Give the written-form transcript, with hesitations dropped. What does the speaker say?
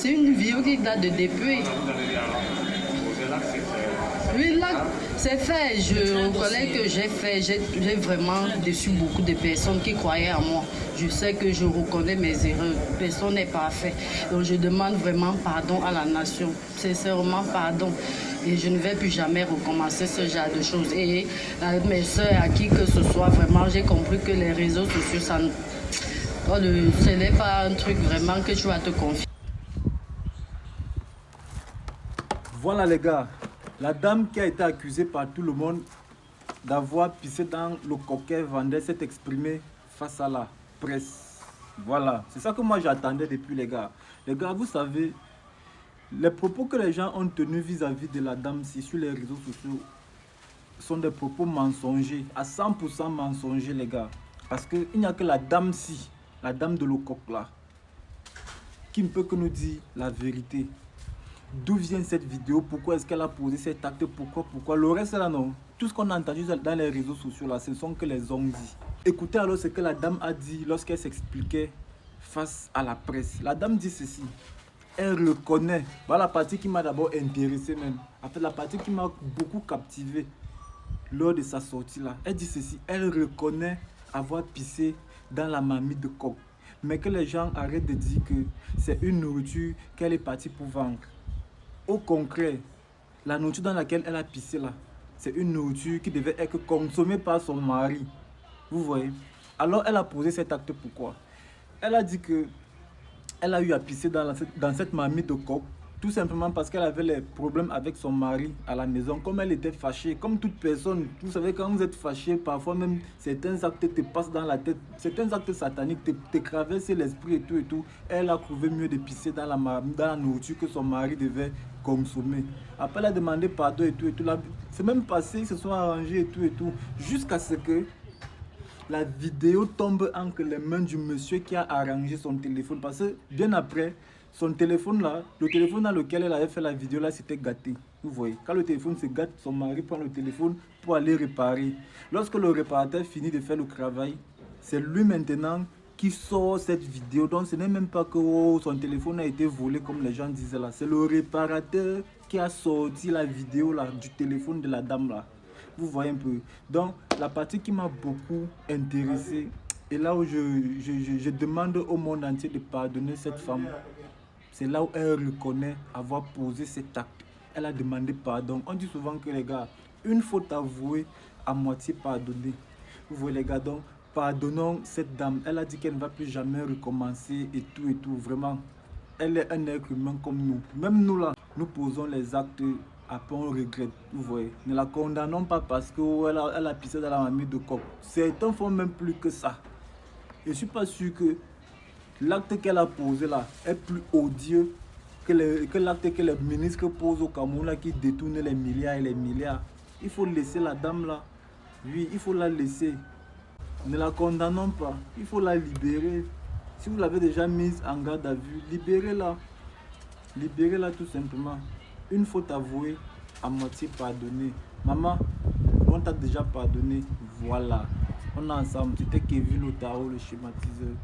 c'est une vidéo qui date de depuis. Oui, là, c'est fait. Je reconnais que j'ai vraiment déçu beaucoup de personnes qui croyaient en moi. Je sais que je reconnais mes erreurs. Personne n'est parfait. Donc, je demande vraiment pardon à la nation. Sincèrement, pardon. Et je ne vais plus jamais recommencer ce genre de choses. Et à mes soeurs, à qui que ce soit, vraiment, j'ai compris que les réseaux sociaux, ce n'est pas un truc vraiment que tu vas te confier. Voilà les gars, la dame qui a été accusée par tout le monde d'avoir pissé dans le coquet vendeur s'est exprimée face à la presse. Voilà, c'est ça que moi j'attendais depuis les gars. Les gars, vous savez, les propos que les gens ont tenus vis-à-vis de la dame si sur les réseaux sociaux sont des propos mensongers, à 100% mensongers les gars. Parce qu'il n'y a que la dame si, la dame de Lecoq là, qui ne peut que nous dire la vérité. D'où vient cette vidéo? Pourquoi est-ce qu'elle a posé cet acte? Pourquoi? Le reste là non. Tout ce qu'on a entendu dans les réseaux sociaux là, ce sont que les ont dit. Écoutez alors ce que la dame a dit lorsqu'elle s'expliquait face à la presse. La dame dit ceci. Elle reconnaît. Voilà la partie qui m'a d'abord intéressé même. En fait, la partie qui m'a beaucoup captivé lors de sa sortie là. Elle dit ceci. Elle reconnaît avoir pissé dans la marmite de coq. Mais que les gens arrêtent de dire que c'est une nourriture qu'elle est partie pour vendre. Au concret, la nourriture dans laquelle elle a pissé là, c'est une nourriture qui devait être consommée par son mari. Vous voyez? Alors elle a posé cet acte pourquoi? Elle a dit que elle a eu à pisser dans cette marmite de coq, tout simplement parce qu'elle avait les problèmes avec son mari à la maison. Comme elle était fâchée, comme toute personne, vous savez, quand vous êtes fâché, parfois même certains actes te passent dans la tête, certains actes sataniques te traversent l'esprit et tout. Elle a trouvé mieux de pisser dans la nourriture que son mari devait consommer. Après, elle a demandé pardon et tout. C'est même passé, ils se sont arrangés et tout, jusqu'à ce que la vidéo tombe entre les mains du monsieur qui a arrangé son téléphone. Parce que bien après, son téléphone là, le téléphone dans lequel elle avait fait la vidéo là, c'était gâté. Vous voyez, quand le téléphone se gâte, son mari prend le téléphone pour aller réparer. Lorsque le réparateur finit de faire le travail, c'est lui maintenant qui sort cette vidéo. Donc ce n'est même pas que son téléphone a été volé comme les gens disaient là. C'est le réparateur qui a sorti la vidéo là du téléphone de la dame là. Vous voyez un peu. Donc la partie qui m'a beaucoup intéressé et là où je demande au monde entier de pardonner cette femme. C'est là où elle reconnaît avoir posé cet acte. Elle a demandé pardon. On dit souvent que les gars, une faute avouée, à moitié pardonnée. Vous voyez les gars, donc pardonnons cette dame. Elle a dit qu'elle ne va plus jamais recommencer et tout. Vraiment, elle est un être humain comme nous. Même nous là, nous posons les actes, après on regrette. Vous voyez, ne la condamnons pas parce qu'elle a pissé dans la marmite de coq. Certains font même plus que ça. Je ne suis pas sûr que l'acte qu'elle a posé là est plus odieux que l'acte que les ministres posent au Cameroun là, qui détournent les milliards et les milliards. Il faut laisser la dame là. Oui, il faut la laisser. Ne la condamnons pas. Il faut la libérer. Si vous l'avez déjà mise en garde à vue, libérez-la. Libérez-la tout simplement. Une faute avouée, à moitié pardonnée. Maman, on t'a déjà pardonné. Voilà. On est ensemble. C'était Kevin Otaro, le schématiseur.